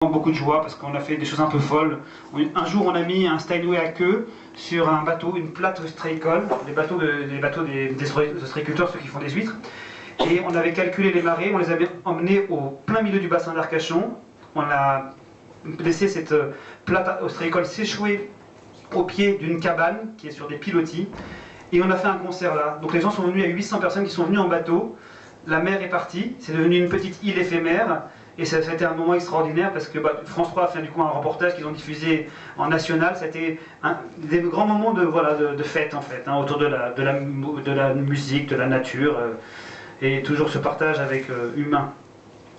Beaucoup de joie parce qu'on a fait des choses un peu folles. Un jour, on a mis un Steinway à queue sur un bateau, une plate ostréicole, des bateaux des ostréiculteurs, ceux qui font des huîtres. Et on avait calculé les marées, on les avait emmenés au plein milieu du bassin d'Arcachon. On a laissé cette plate ostréicole s'échouer au pied d'une cabane qui est sur des pilotis. Et on a fait un concert là. Donc les gens sont venus, il y a 800 personnes qui sont venues en bateau. La mer est partie, c'est devenu une petite île éphémère. Et ça a été un moment extraordinaire parce que France 3 a fait du coup un reportage qu'ils ont diffusé en national. C'était des grands moments de fête en fait, autour de la musique, de la nature et toujours ce partage avec humain.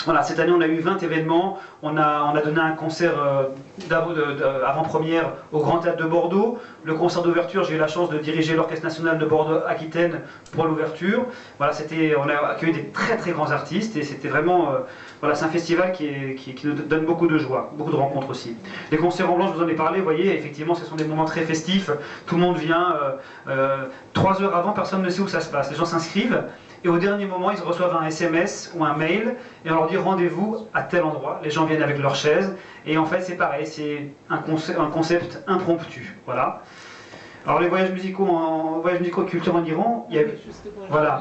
Voilà, cette année on a eu 20 événements, on a donné un concert avant-première au Grand Théâtre de Bordeaux. Le concert d'ouverture, j'ai eu la chance de diriger l'Orchestre National de Bordeaux-Aquitaine pour l'ouverture. Voilà, on a accueilli des très très grands artistes et c'était vraiment... voilà, c'est un festival qui nous donne beaucoup de joie, beaucoup de rencontres aussi. Les concerts en blanc, je vous en ai parlé, vous voyez, effectivement ce sont des moments très festifs, tout le monde vient, 3 heures avant, personne ne sait où ça se passe, les gens s'inscrivent. Et au dernier moment, ils reçoivent un SMS ou un mail et on leur dit rendez-vous à tel endroit. Les gens viennent avec leurs chaises et en fait c'est pareil, c'est un concept impromptu. Voilà. Alors les voyages musicaux culture en Iran, il y a eu, voilà.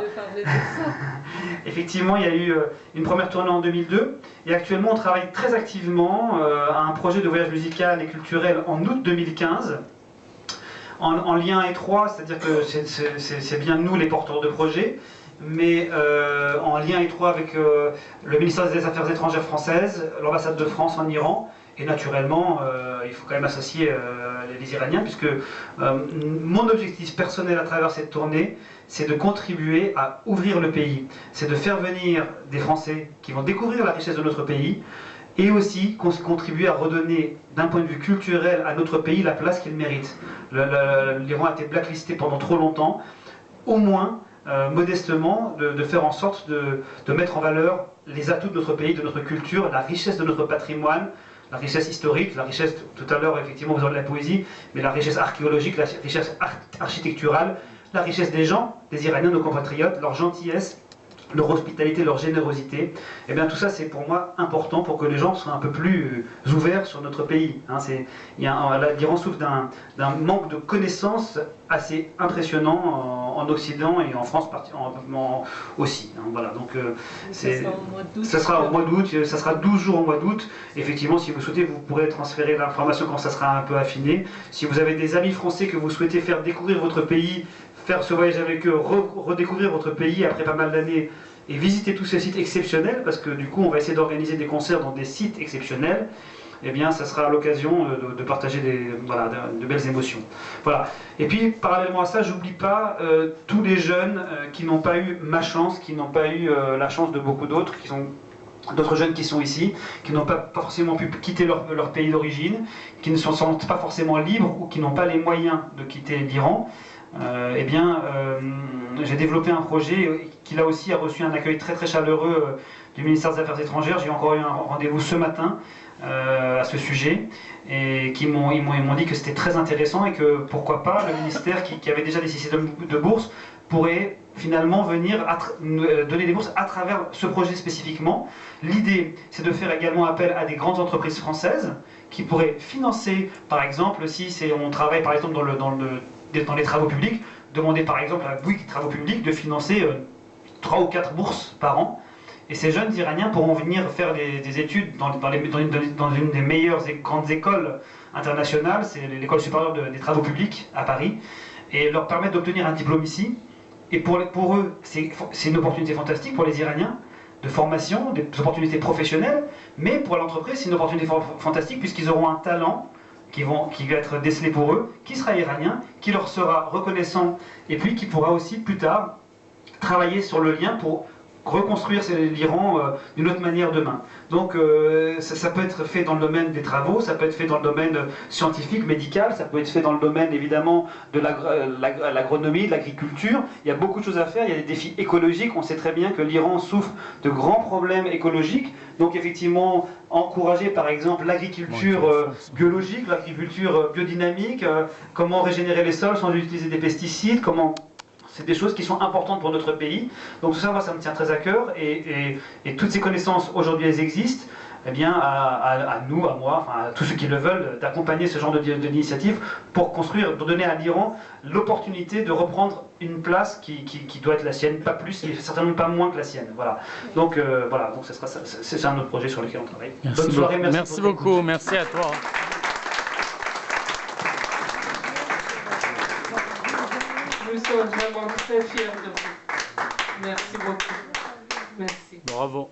Effectivement, il y a eu une première tournée en 2002 et actuellement on travaille très activement à un projet de voyage musical et culturel en août 2015. En lien étroit, c'est-à-dire que c'est bien nous les porteurs de projet, mais en lien étroit avec le ministère des Affaires étrangères françaises, l'ambassade de France en Iran, et naturellement, il faut quand même associer les Iraniens, puisque mon objectif personnel à travers cette tournée, c'est de contribuer à ouvrir le pays, c'est de faire venir des Français qui vont découvrir la richesse de notre pays, et aussi contribuer à redonner, d'un point de vue culturel, à notre pays la place qu'il mérite. L'Iran a été blacklisté pendant trop longtemps, au moins, modestement, de faire en sorte de mettre en valeur les atouts de notre pays, de notre culture, la richesse de notre patrimoine, la richesse historique, la richesse, tout à l'heure effectivement vous avez de la poésie, mais la richesse archéologique, la richesse architecturale, la richesse des gens, des Iraniens, nos compatriotes, leur gentillesse, leur hospitalité, leur générosité, et bien tout ça c'est pour moi important pour que les gens soient un peu plus ouverts sur notre pays. L'Iran souffre d'un manque de connaissances assez impressionnant en Occident et en France aussi. Voilà, donc ça sera au mois d'août, ça sera 12 jours au mois d'août. Effectivement, si vous souhaitez, vous pourrez transférer l'information quand ça sera un peu affiné. Si vous avez des amis français que vous souhaitez faire découvrir votre pays, faire ce voyage avec eux, redécouvrir votre pays après pas mal d'années et visiter tous ces sites exceptionnels, parce que du coup on va essayer d'organiser des concerts dans des sites exceptionnels, eh bien ça sera l'occasion de partager de belles émotions. Voilà. Et puis parallèlement à ça, j'oublie pas tous les jeunes qui n'ont pas eu ma chance, qui n'ont pas eu la chance de beaucoup d'autres, d'autres jeunes qui sont ici, qui n'ont pas forcément pu quitter leur pays d'origine, qui ne se sentent pas forcément libres ou qui n'ont pas les moyens de quitter l'Iran. J'ai développé un projet qui là aussi a reçu un accueil très très chaleureux du ministère des Affaires étrangères. J'ai encore eu un rendez-vous ce matin à ce sujet et ils m'ont dit que c'était très intéressant et que pourquoi pas le ministère qui avait déjà des systèmes de bourse pourrait finalement venir donner des bourses à travers ce projet spécifiquement. L'idée, c'est de faire également appel à des grandes entreprises françaises qui pourraient financer, par exemple, si on travaille par exemple dans les travaux publics, demander par exemple à Bouygues Travaux Publics de financer 3 ou 4 bourses par an. Et ces jeunes Iraniens pourront venir faire des études dans une des meilleures grandes écoles internationales, c'est l'école supérieure des travaux publics à Paris, et leur permettre d'obtenir un diplôme ici. Et pour eux, c'est une opportunité fantastique pour les Iraniens, de formation, des opportunités professionnelles, mais pour l'entreprise, c'est une opportunité fantastique puisqu'ils auront un talent qui va être décelé pour eux, qui sera iranien, qui leur sera reconnaissant, et puis qui pourra aussi plus tard travailler sur le lien pour reconstruire l'Iran d'une autre manière demain. Donc ça peut être fait dans le domaine des travaux, ça peut être fait dans le domaine scientifique, médical, ça peut être fait dans le domaine évidemment de l'agronomie, de l'agriculture. Il y a beaucoup de choses à faire, il y a des défis écologiques, on sait très bien que l'Iran souffre de grands problèmes écologiques, donc effectivement encourager par exemple l'agriculture biologique, l'agriculture biodynamique, comment régénérer les sols sans utiliser des pesticides, c'est des choses qui sont importantes pour notre pays. Donc tout ça, moi, ça me tient très à cœur. Et toutes ces connaissances, aujourd'hui, elles existent. eh bien, à nous, à moi, enfin, à tous ceux qui le veulent, d'accompagner ce genre d'initiative pour construire, pour donner à l'Iran l'opportunité de reprendre une place qui doit être la sienne, pas plus, et certainement pas moins que la sienne. Voilà. Donc voilà, donc c'est un autre projet sur lequel on travaille. Bonne soirée, merci beaucoup, merci à toi. Nous sommes vraiment très fiers de vous. Merci beaucoup. Merci. Bravo.